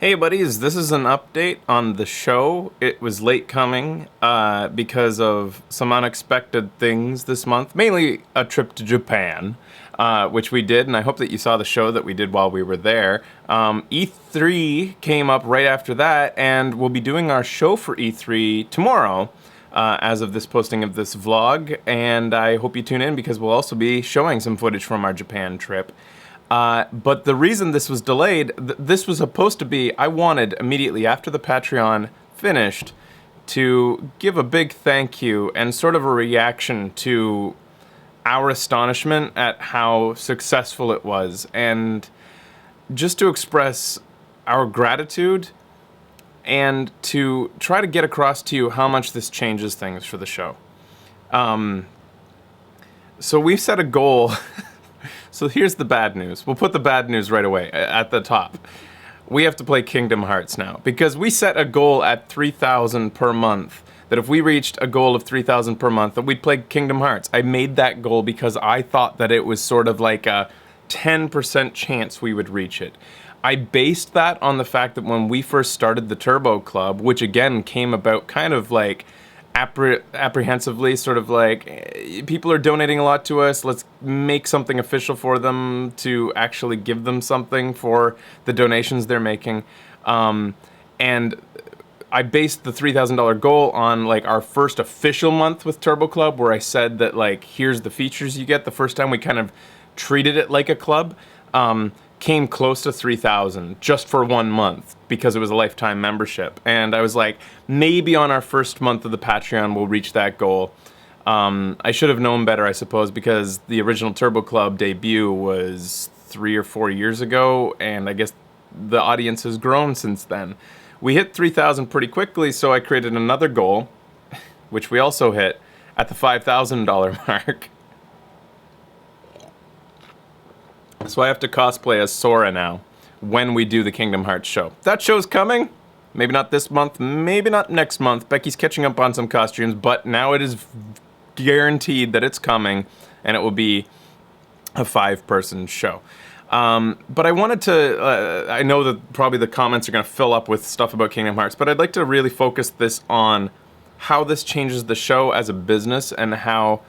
Hey buddies, this is an update on the show. It was late coming because of some unexpected things this month, mainly a trip to Japan, which we did, and I hope that you saw the show that we did while we were there. E3 came up right after that, and we'll be doing our show for E3 tomorrow. As of this posting of this vlog, and I hope you tune in because we'll also be showing some footage from our Japan trip. But the reason this was delayed, this was supposed to be, I wanted immediately after the Patreon finished to give a big thank you and sort of a reaction to our astonishment at how successful it was, and just to express our gratitude and to try to get across to you how much this changes things for the show. So we've set a goal. So here's the bad news. We'll put the bad news right away at the top. We have to play Kingdom Hearts now because we set a goal at 3,000 per month. That if we reached a goal of 3,000 per month, that we'd play Kingdom Hearts. I made that goal because I thought that it was sort of like a 10% chance we would reach it. I based that on the fact that when we first started the Turbo Club, which again came about kind of like apprehensively, sort of like, people are donating a lot to us, let's make something official for them to actually give them something for the donations they're making. And I based the $3,000 goal on like our first official month with Turbo Club, where I said that like, here's the features you get. The first time we kind of treated it like a club, came close to 3,000 just for 1 month because it was a lifetime membership. And I was like, maybe on our first month of the Patreon we'll reach that goal. I should have known better, I suppose, because the original Turbo Club debut was 3 or 4 years ago, and I guess the audience has grown since then. We hit 3,000 pretty quickly, so I created another goal, which we also hit at the $5,000 mark. So I have to cosplay as Sora now when we do the Kingdom Hearts show. That show's coming. Maybe not this month, maybe not next month. Becky's catching up on some costumes, but now it is guaranteed that it's coming, and it will be a 5-person show. But I wanted to, I know that probably the comments are going to fill up with stuff about Kingdom Hearts, but I'd like to really focus this on how this changes the show as a business and how...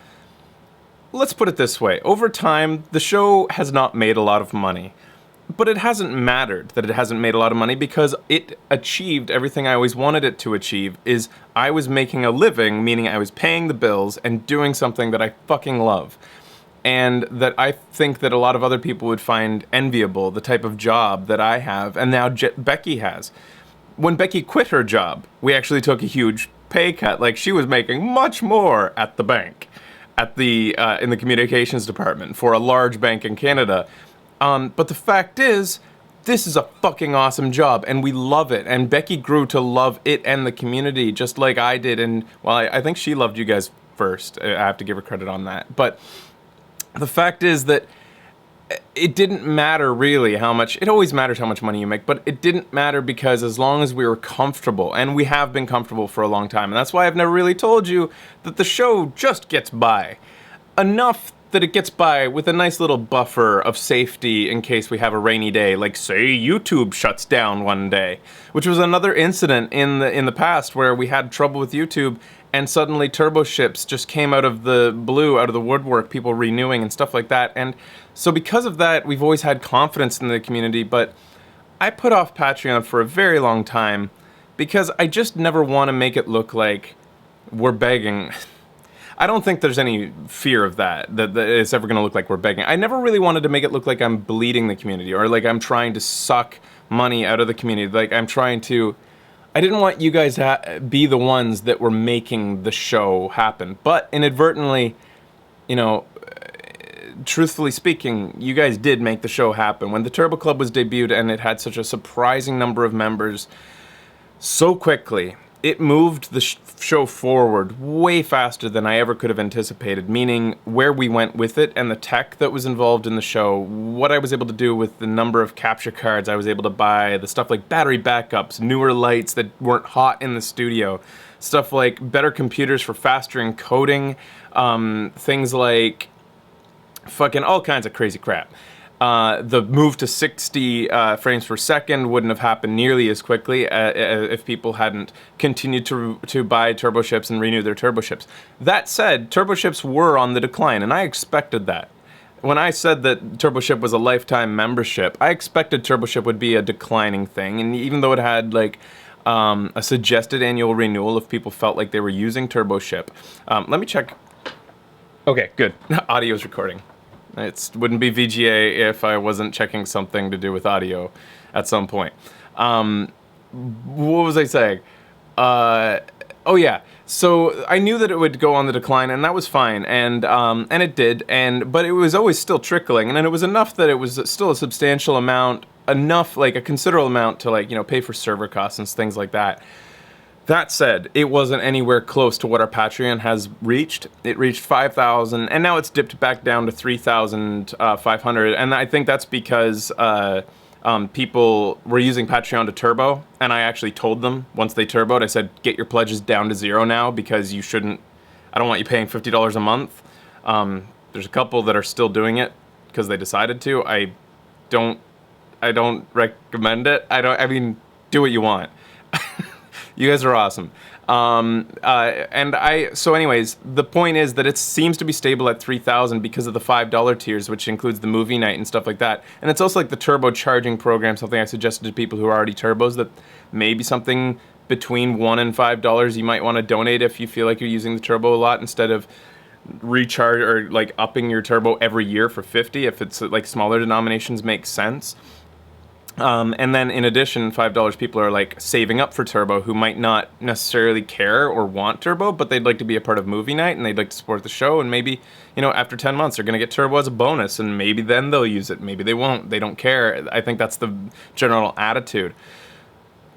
Let's put it this way. Over time, the show has not made a lot of money. But it hasn't mattered that it hasn't made a lot of money because it achieved everything I always wanted it to achieve, is I was making a living, meaning I was paying the bills and doing something that I fucking love. And that I think that a lot of other people would find enviable, the type of job that I have and now Becky has. When Becky quit her job, we actually took a huge pay cut. Like, she was making much more at the bank. At the in the communications department for a large bank in Canada. But the fact is, this is a fucking awesome job, and we love it. And Becky grew to love it and the community just like I did. And, well, I think she loved you guys first. I have to give her credit on that. But the fact is that it didn't matter really how much, it always matters how much money you make, but it didn't matter because as long as we were comfortable, and we have been comfortable for a long time, and that's why I've never really told you that the show just gets by. Enough that it gets by with a nice little buffer of safety in case we have a rainy day, like say YouTube shuts down one day, which was another incident in the past where we had trouble with YouTube and suddenly turbo ships just came out of the blue, out of the woodwork, people renewing and stuff like that. And so because of that, we've always had confidence in the community, but I put off Patreon for a very long time because I just never want to make it look like we're begging. I don't think there's any fear of that it's ever going to look like we're begging. I never really wanted to make it look like I'm bleeding the community or like I'm trying to suck money out of the community. Like I'm trying to... I didn't want you guys to be the ones that were making the show happen. But inadvertently, you know, truthfully speaking, you guys did make the show happen. When the Turbo Club was debuted and it had such a surprising number of members so quickly, it moved the show forward way faster than I ever could have anticipated, meaning where we went with it and the tech that was involved in the show, what I was able to do with the number of capture cards I was able to buy, the stuff like battery backups, newer lights that weren't hot in the studio, stuff like better computers for faster encoding, things like fucking all kinds of crazy crap. The move to 60 frames per second wouldn't have happened nearly as quickly if people hadn't continued to buy turbo ships and renew their turbo ships. That said, turbo ships were on the decline, and I expected that. When I said that turbo ship was a lifetime membership, I expected turbo ship would be a declining thing, and even though it had like a suggested annual renewal if people felt like they were using turbo ship. Let me check. Okay, good. Audio's recording. It wouldn't be VGA if I wasn't checking something to do with audio at some point. What was I saying? Oh yeah. So I knew that it would go on the decline, and that was fine, and it did, but it was always still trickling, and then it was enough that it was still a substantial amount, enough like a considerable amount to like pay for server costs and things like that. That said, it wasn't anywhere close to what our Patreon has reached. It reached 5,000, and now it's dipped back down to 3,500. And I think that's because people were using Patreon to turbo, and I actually told them once they turboed, I said, get your pledges down to 0 now because you shouldn't. I don't want you paying $50 a month. There's a couple that are still doing it because they decided to. I don't recommend it. I mean, do what you want. You guys are awesome. So anyways, the point is that it seems to be stable at 3,000 because of the $5 tiers, which includes the movie night and stuff like that. And it's also like the turbo charging program, something I suggested to people who are already turbos, that maybe something between $1 and $5 you might want to donate if you feel like you're using the turbo a lot instead of recharge or like upping your turbo every year for 50 if it's like smaller denominations makes sense. And then in addition, $5 people are like saving up for turbo who might not necessarily care or want turbo, but they'd like to be a part of movie night and they'd like to support the show. And maybe, after 10 months, they're going to get turbo as a bonus, and maybe then they'll use it. Maybe they won't. They don't care. I think that's the general attitude.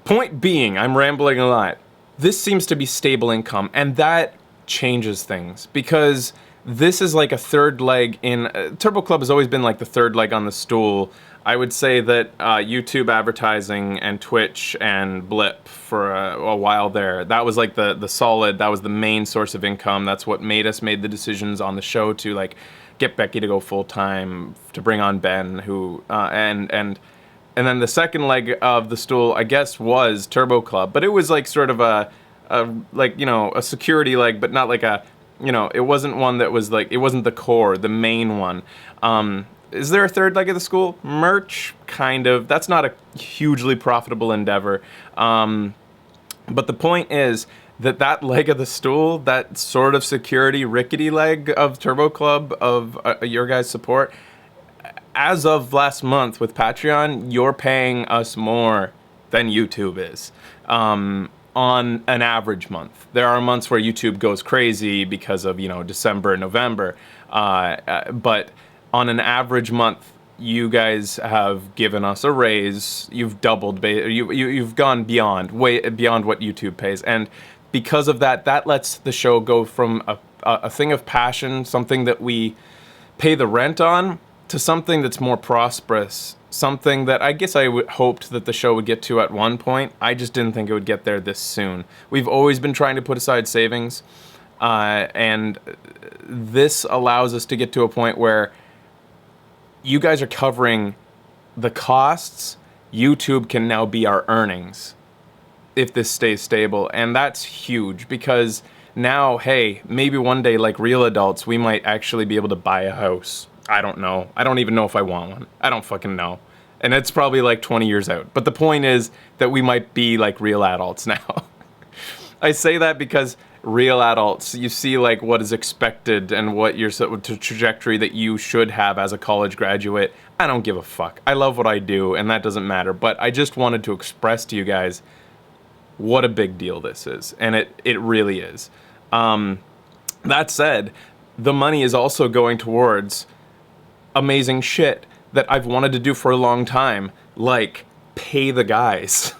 Point being, I'm rambling a lot. This seems to be stable income, and that changes things because this is like a third leg in Turbo Club has always been like the third leg on the stool. I would say that YouTube advertising and Twitch and Blip for a while there, that was like the solid, that was the main source of income. That's what made the decisions on the show to like get Becky to go full time, to bring on Ben, who and then the second leg of the stool, I guess, was Turbo Club, but it was like sort of a security leg, but not like a, it wasn't one that was like, it wasn't the core, the main one. Is there a third leg of the school? Merch, kind of. That's not a hugely profitable endeavor. But the point is that leg of the stool, that sort of security rickety leg of Turbo Club, of your guys' support, as of last month with Patreon, you're paying us more than YouTube is. On an average month. There are months where YouTube goes crazy because of, December and November. But on an average month, you guys have given us a raise. You've doubled. You've gone way beyond what YouTube pays, and because of that, that lets the show go from a thing of passion, something that we pay the rent on, to something that's more prosperous. Something that I guess I hoped that the show would get to at one point. I just didn't think it would get there this soon. We've always been trying to put aside savings, and this allows us to get to a point where you guys are covering the costs. YouTube can now be our earnings if this stays stable, and that's huge because now, hey, maybe one day, like real adults, we might actually be able to buy a house. I don't know. I don't even know if I want one. I don't fucking know. And it's probably like 20 years out. But the point is that we might be like real adults now. I say that because real adults, you see like what is expected and what your trajectory that you should have as a college graduate. I don't give a fuck. I love what I do, and that doesn't matter. But I just wanted to express to you guys what a big deal this is. And it really is. That said, the money is also going towards amazing shit that I've wanted to do for a long time, like pay the guys.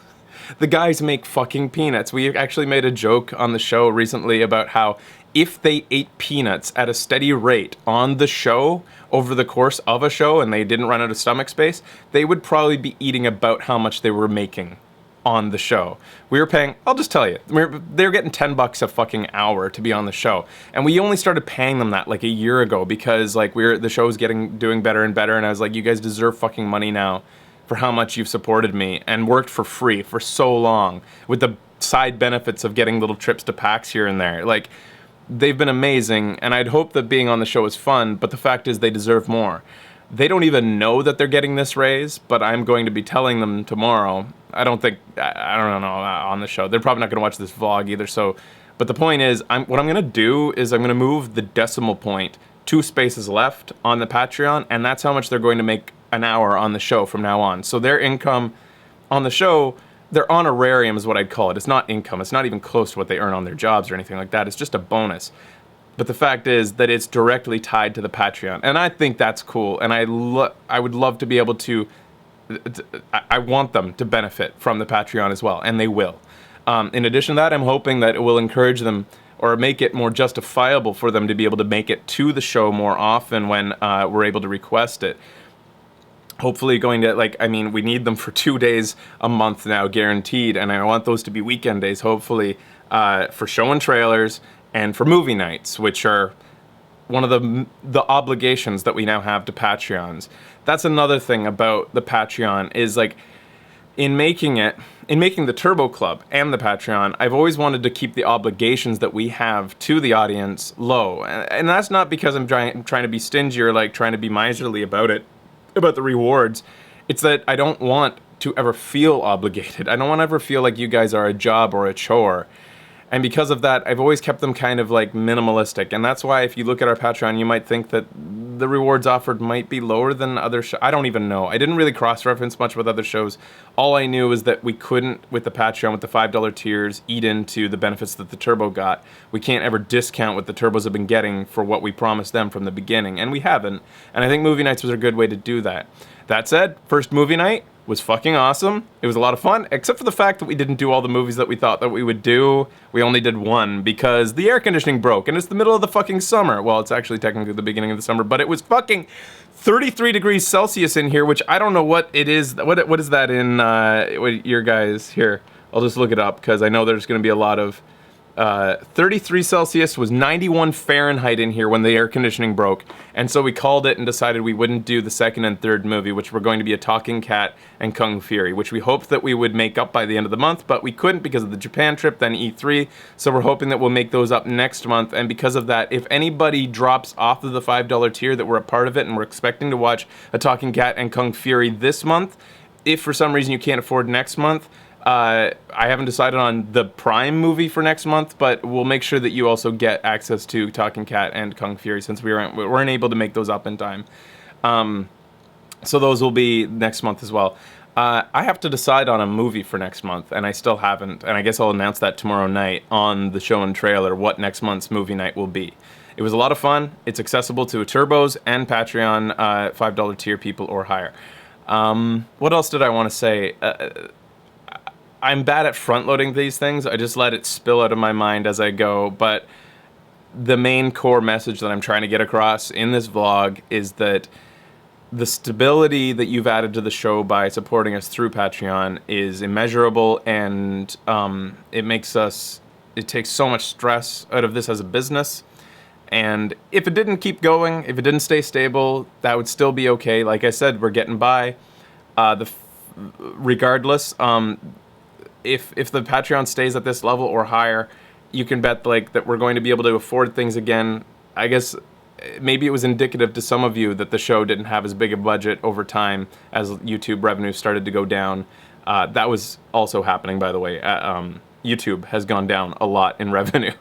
The guys make fucking peanuts. We actually made a joke on the show recently about how if they ate peanuts at a steady rate on the show over the course of a show and they didn't run out of stomach space, they would probably be eating about how much they were making on the show. We were paying, I'll just tell you, they're getting $10 a fucking hour to be on the show. And we only started paying them that like a year ago because like the show was doing better and better. And I was like, you guys deserve fucking money now for how much you've supported me and worked for free for so long with the side benefits of getting little trips to PAX here and there. Like, they've been amazing, and I'd hope that being on the show is fun, but the fact is they deserve more. They don't even know that they're getting this raise, but I'm going to be telling them tomorrow. I don't know, on the show. They're probably not going to watch this vlog either, so... But the point is, what I'm going to do is I'm going to move the decimal point 2 spaces left on the Patreon, and that's how much they're going to make an hour on the show from now on. So their income on the show... Their honorarium is what I'd call it. It's not income. It's not even close to what they earn on their jobs or anything like that. It's just a bonus. But the fact is that it's directly tied to the Patreon. And I think that's cool. And I would love to be able to... I want them to benefit from the Patreon as well. And they will. In addition to that, I'm hoping that it will encourage them or make it more justifiable for them to be able to make it to the show more often when we're able to request it. Hopefully going to, we need them for 2 days a month now, guaranteed, and I want those to be weekend days, hopefully, for show and trailers and for movie nights, which are one of the obligations that we now have to Patreons. That's another thing about the Patreon, is like, in making the Turbo Club and the Patreon, I've always wanted to keep the obligations that we have to the audience low, and that's not because I'm trying to be stingy or like trying to be miserly about the rewards. It's that I don't want to ever feel obligated. I don't want to ever feel like you guys are a job or a chore. And because of that, I've always kept them kind of like minimalistic. And that's why if you look at our Patreon, you might think that the rewards offered might be lower than other shows. I don't even know. I didn't really cross-reference much with other shows. All I knew is that we couldn't, with the Patreon, with the $5 tiers, eat into the benefits that the Turbo got. We can't ever discount what the Turbos have been getting for what we promised them from the beginning. And we haven't. And I think movie nights was a good way to do that. That said, first movie night was fucking awesome. It was a lot of fun, except for the fact that we didn't do all the movies that we thought that we would do. We only did one because the air conditioning broke, and it's the middle of the fucking summer. Well, it's actually technically the beginning of the summer, but it was fucking 33 degrees Celsius in here, which I don't know what it is. What is that in your guys here? I'll just look it up because I know there's going to be a lot of 33 Celsius was 91 Fahrenheit in here when the air conditioning broke, and so we called it and decided we wouldn't do the second and third movie, which were going to be A Talking Cat and Kung Fury, which we hoped that we would make up by the end of the month, but we couldn't because of the Japan trip, then E3, so we're hoping that we'll make those up next month. And because of that, if anybody drops off of the $5 tier that were a part of it and we're expecting to watch A Talking Cat and Kung Fury this month, if for some reason you can't afford next month, I haven't decided on the Prime movie for next month, but we'll make sure that you also get access to Talking Cat and Kung Fury since we weren't able to make those up in time. So those will be next month as well. I have to decide on a movie for next month, and I still haven't, and I guess I'll announce that tomorrow night on the show and trailer what next month's movie night will be. It was a lot of fun. It's accessible to Turbos and Patreon $5 tier people or higher. What else did I want to say? I'm bad at front-loading these things. I just let it spill out of my mind as I go, but the main core message that I'm trying to get across in this vlog is that the stability that you've added to the show by supporting us through Patreon is immeasurable, and it takes so much stress out of this as a business. And if it didn't keep going, if it didn't stay stable, that would still be okay. Like I said, we're getting by. Regardless, if the Patreon stays at this level or higher, you can bet that we're going to be able to afford things again. I guess maybe it was indicative to some of you that the show didn't have as big a budget over time as YouTube revenue started to go down. That was also happening, by the way. YouTube has gone down a lot in revenue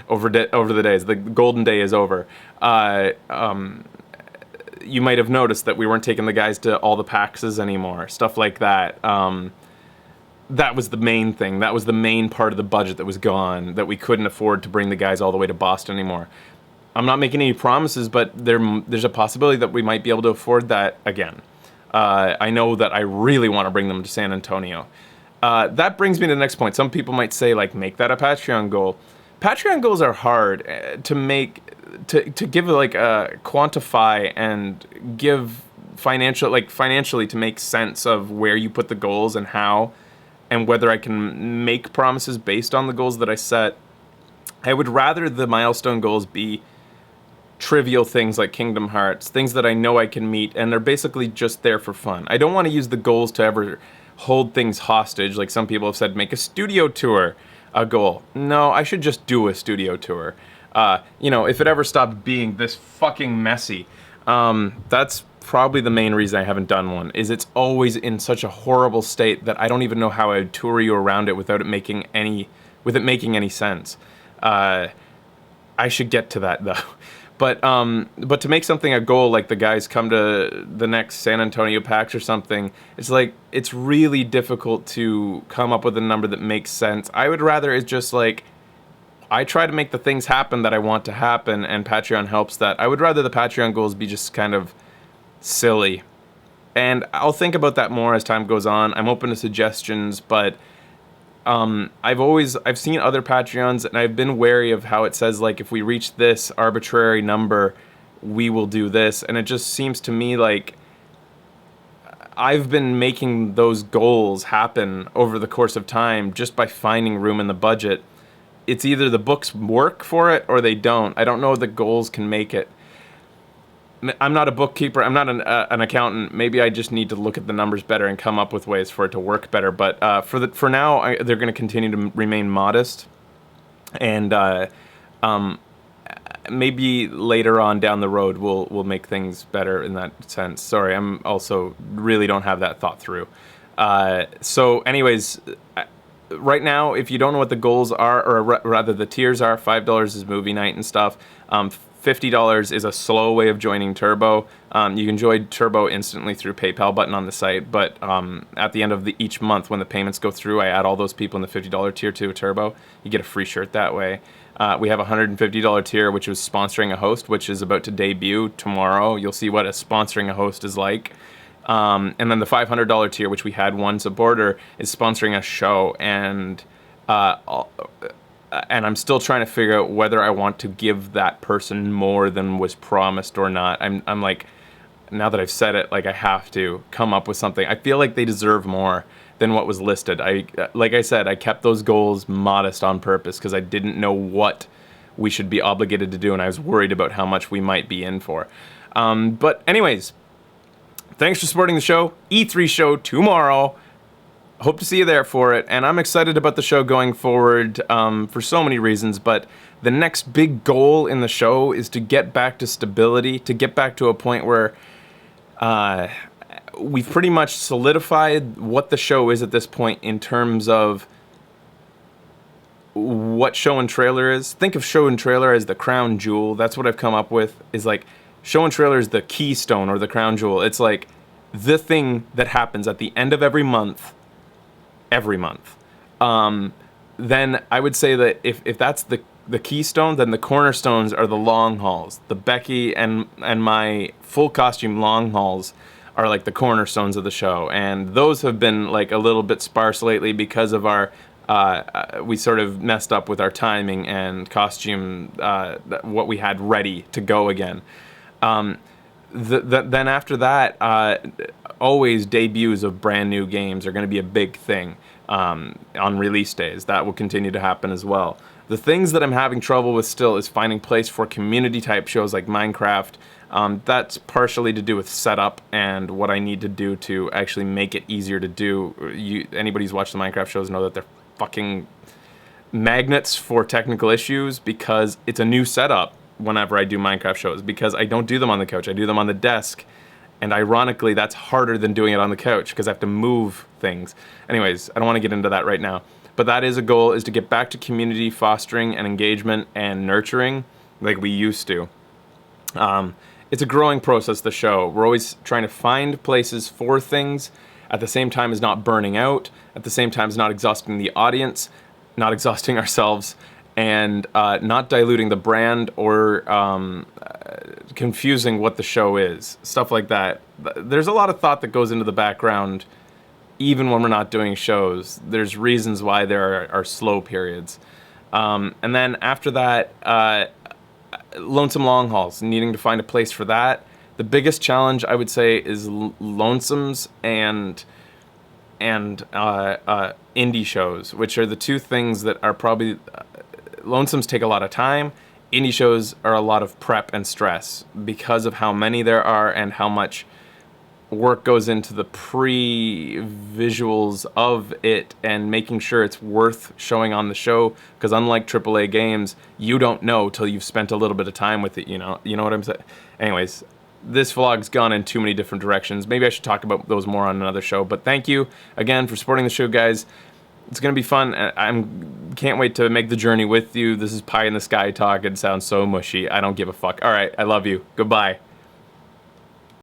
over the days. The golden day is over. You might have noticed that we weren't taking the guys to all the PAXs anymore, stuff like that. That was the main thing. That was the main part of the budget that was gone, that we couldn't afford to bring the guys all the way to Boston anymore. I'm not making any promises, but there's a possibility that we might be able to afford that again. I know that I really want to bring them to San Antonio. That brings me to the next point. Some people might say, make that a Patreon goal. Patreon goals are hard to make, to give quantify and give financially to make sense of where you put the goals and how, and whether I can make promises based on the goals that I set. I would rather the milestone goals be trivial things like Kingdom Hearts, things that I know I can meet, and they're basically just there for fun. I don't want to use the goals to ever hold things hostage, like some people have said, make a studio tour a goal. No, I should just do a studio tour. If it ever stopped being this fucking messy, that's probably the main reason I haven't done one, is it's always in such a horrible state that I don't even know how I would tour you around it without it making any sense. I should get to that though. But to make something a goal, like the guys come to the next San Antonio PAX or something, it's like, it's really difficult to come up with a number that makes sense. I would rather it's just like, I try to make the things happen that I want to happen, and Patreon helps that. I would rather the Patreon goals be just kind of silly. And I'll think about that more as time goes on. I'm open to suggestions, but I've seen other Patreons, and I've been wary of how it says, like, if we reach this arbitrary number, we will do this. And it just seems to me like I've been making those goals happen over the course of time just by finding room in the budget. It's either the books work for it or they don't. I don't know if the goals can make it. I'm not a bookkeeper. I'm not an accountant. Maybe I just need to look at the numbers better and come up with ways for it to work better. But for now, they're going to continue to remain modest. And maybe later on down the road, we'll make things better in that sense. Sorry, I'm also really don't have that thought through. So anyways, right now, if you don't know what the goals are, or rather the tiers are, $5 is movie night and stuff. $50 is a slow way of joining Turbo. You can join Turbo instantly through PayPal button on the site, but at the end of each month when the payments go through, I add all those people in the $50 tier to Turbo. You get a free shirt that way. We have a $150 tier, which is sponsoring a host, which is about to debut tomorrow. You'll see what sponsoring a host is like. And then the $500 tier, which we had one supporter, is sponsoring a show, and I'm still trying to figure out whether I want to give that person more than was promised or not. I'm like, now that I've said it, like, I have to come up with something. I feel like they deserve more than what was listed. Like I said, I kept those goals modest on purpose because I didn't know what we should be obligated to do, and I was worried about how much we might be in for. But anyways, thanks for supporting the show. E3 show tomorrow. Hope to see you there for it, and I'm excited about the show going forward for so many reasons, but the next big goal in the show is to get back to stability, to get back to a point where we've pretty much solidified what the show is at this point in terms of what show and trailer is. Think of show and trailer as the crown jewel. That's what I've come up with, is like show and trailer is the keystone or the crown jewel. It's like the thing that happens at the end of every month. Then I would say that if that's the keystone, then the cornerstones are the long hauls. The Becky and my full costume long hauls are like the cornerstones of the show, and those have been like a little bit sparse lately because of our we sort of messed up with our timing and costume, what we had ready to go again. Then after that, always debuts of brand new games are going to be a big thing on release days. That will continue to happen as well. The things that I'm having trouble with still is finding place for community type shows like Minecraft. That's partially to do with setup and what I need to do to actually make it easier to do. Anybody who's watched the Minecraft shows know that they're fucking magnets for technical issues, because it's a new setup whenever I do Minecraft shows, because I don't do them on the couch, I do them on the desk. And ironically, that's harder than doing it on the couch because I have to move things. Anyways, I don't want to get into that right now. But that is a goal, is to get back to community fostering and engagement and nurturing like we used to. It's a growing process, the show. We're always trying to find places for things at the same time as not burning out, at the same time as not exhausting the audience, not exhausting ourselves, and not diluting the brand or confusing what the show is. Stuff like that. There's a lot of thought that goes into the background, even when we're not doing shows. There's reasons why there are slow periods. And then after that, lonesome long hauls, needing to find a place for that. The biggest challenge, I would say, is lonesomes and and indie shows, which are the two things that are probably lonesomes take a lot of time. Indie shows are a lot of prep and stress because of how many there are and how much work goes into the pre-visuals of it and making sure it's worth showing on the show, because unlike AAA games, you don't know till you've spent a little bit of time with it, you know what I'm saying? Anyways, this vlog's gone in too many different directions. Maybe I should talk about those more on another show, but thank you again for supporting the show, guys. It's gonna be fun. Can't wait to make the journey with you. This is pie in the sky talk. It sounds so mushy. I don't give a fuck. All right, I love you. Goodbye.